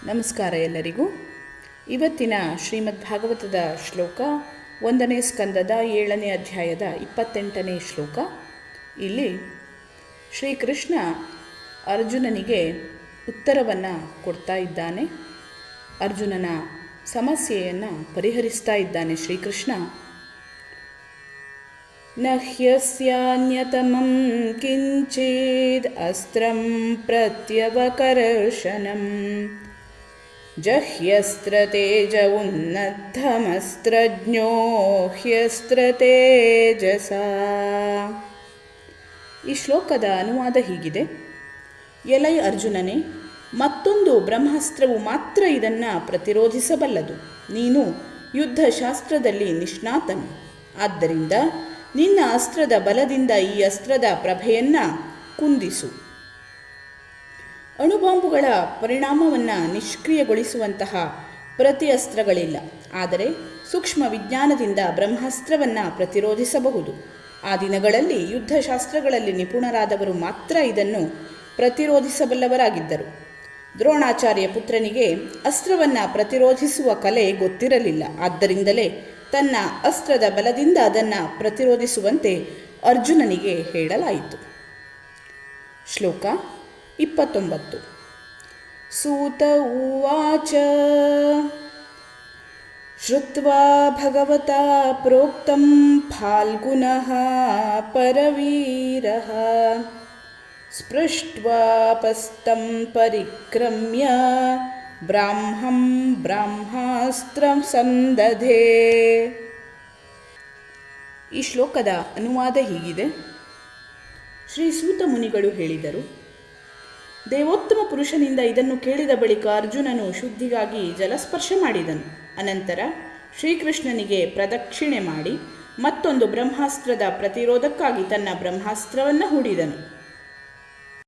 ನಮಸ್ಕಾರ ಎಲ್ಲರಿಗೂ. ಇವತ್ತಿನ ಶ್ರೀಮದ್ ಭಾಗವತದ ಶ್ಲೋಕ 1ನೇ ಸ್ಕಂದದ 7ನೇ ಅಧ್ಯಾಯದ 28ನೇ ಶ್ಲೋಕ. ಇಲ್ಲಿ ಶ್ರೀಕೃಷ್ಣ ಅರ್ಜುನನಿಗೆ ಉತ್ತರವನ್ನು ಕೊಡ್ತಾ ಇದ್ದಾನೆ. ಅರ್ಜುನನ ಸಮಸ್ಯೆಯನ್ನು ಪರಿಹರಿಸ್ತಾ ಇದ್ದಾನೆ ಶ್ರೀಕೃಷ್ಣ. ನ ಹ್ಯಸ್ಯಾನ್ಯತಮಂ ಕಿಂಚಿದ್ ಅಸ್ತ್ರಂ ಪ್ರತ್ಯವಕರ್ಷಣಂ ಜಹ್ಯಸ್ತ್ರ ತೇಜ ಉನ್ನದ್ಧಮಸ್ತ್ರಜ್ಞೋ ಹ್ಯಸ್ತ್ರ ತೇಜಸ. ಈ ಶ್ಲೋಕದ ಅನುವಾದ ಹೀಗಿದೆ: ಎಲೈ ಅರ್ಜುನನೇ, ಮತ್ತೊಂದು ಬ್ರಹ್ಮಾಸ್ತ್ರವು ಮಾತ್ರ ಇದನ್ನು ಪ್ರತಿರೋಧಿಸಬಲ್ಲದು. ನೀನು ಯುದ್ಧಶಾಸ್ತ್ರದಲ್ಲಿ ನಿಷ್ಣಾತನು. ಆದ್ದರಿಂದ ನಿನ್ನ ಅಸ್ತ್ರದ ಬಲದಿಂದ ಈ ಅಸ್ತ್ರದ ಪ್ರಭೆಯನ್ನು ಕುಂದಿಸು. ಅಣುಬಾಂಬುಗಳ ಪರಿಣಾಮವನ್ನು ನಿಷ್ಕ್ರಿಯಗೊಳಿಸುವಂತಹ ಪ್ರತಿ ಅಸ್ತ್ರಗಳಿಲ್ಲ, ಆದರೆ ಸೂಕ್ಷ್ಮ ವಿಜ್ಞಾನದಿಂದ ಬ್ರಹ್ಮಾಸ್ತ್ರವನ್ನು ಪ್ರತಿರೋಧಿಸಬಹುದು. ಆ ದಿನಗಳಲ್ಲಿ ಯುದ್ಧಶಾಸ್ತ್ರಗಳಲ್ಲಿ ನಿಪುಣರಾದವರು ಮಾತ್ರ ಇದನ್ನು ಪ್ರತಿರೋಧಿಸಬಲ್ಲವರಾಗಿದ್ದರು. ದ್ರೋಣಾಚಾರ್ಯ ಪುತ್ರನಿಗೆ ಅಸ್ತ್ರವನ್ನು ಪ್ರತಿರೋಧಿಸುವ ಕಲೆ ಗೊತ್ತಿರಲಿಲ್ಲ. ಆದ್ದರಿಂದಲೇ ತನ್ನ ಅಸ್ತ್ರದ ಬಲದಿಂದ ಅದನ್ನು ಪ್ರತಿರೋಧಿಸುವಂತೆ ಅರ್ಜುನನಿಗೆ ಹೇಳಲಾಯಿತು. ಶ್ಲೋಕ 29. ಸೂತ ಉವಾಚ ಶ್ರುತ್ವಾ ಭಗವತಾ ಪ್ರೋಕ್ತಂ ಫಾಲ್ಗುನಃ ಪರವೀರಃ ಸ್ಪೃಷ್ಟ್ವಾ ಪಸ್ತಂ ಪರಿಕ್ರಮ್ಯ ಬ್ರಾಹ್ಮಂ ಬ್ರಹ್ಮಾಸ್ತ್ರಂ ಸಂದಧೇ. ಈ ಶ್ಲೋಕದ ಅನುವಾದ ಹೀಗಿದೆ: ಶ್ರೀ ಸೂತ ಮುನಿಗಳು ಹೇಳಿದರು, ದೇವೋತ್ತಮ ಪುರುಷನಿಂದ ಇದನ್ನು ಕೇಳಿದ ಬಳಿಕ ಅರ್ಜುನನು ಶುದ್ಧಿಗಾಗಿ ಜಲಸ್ಪರ್ಶ ಮಾಡಿದನು. ಅನಂತರ ಶ್ರೀಕೃಷ್ಣನಿಗೆ ಪ್ರದಕ್ಷಿಣೆ ಮಾಡಿ ಮತ್ತೊಂದು ಬ್ರಹ್ಮಾಸ್ತ್ರದ ಪ್ರತಿರೋಧಕ್ಕಾಗಿ ತನ್ನ ಬ್ರಹ್ಮಾಸ್ತ್ರವನ್ನು ಹೂಡಿದನು.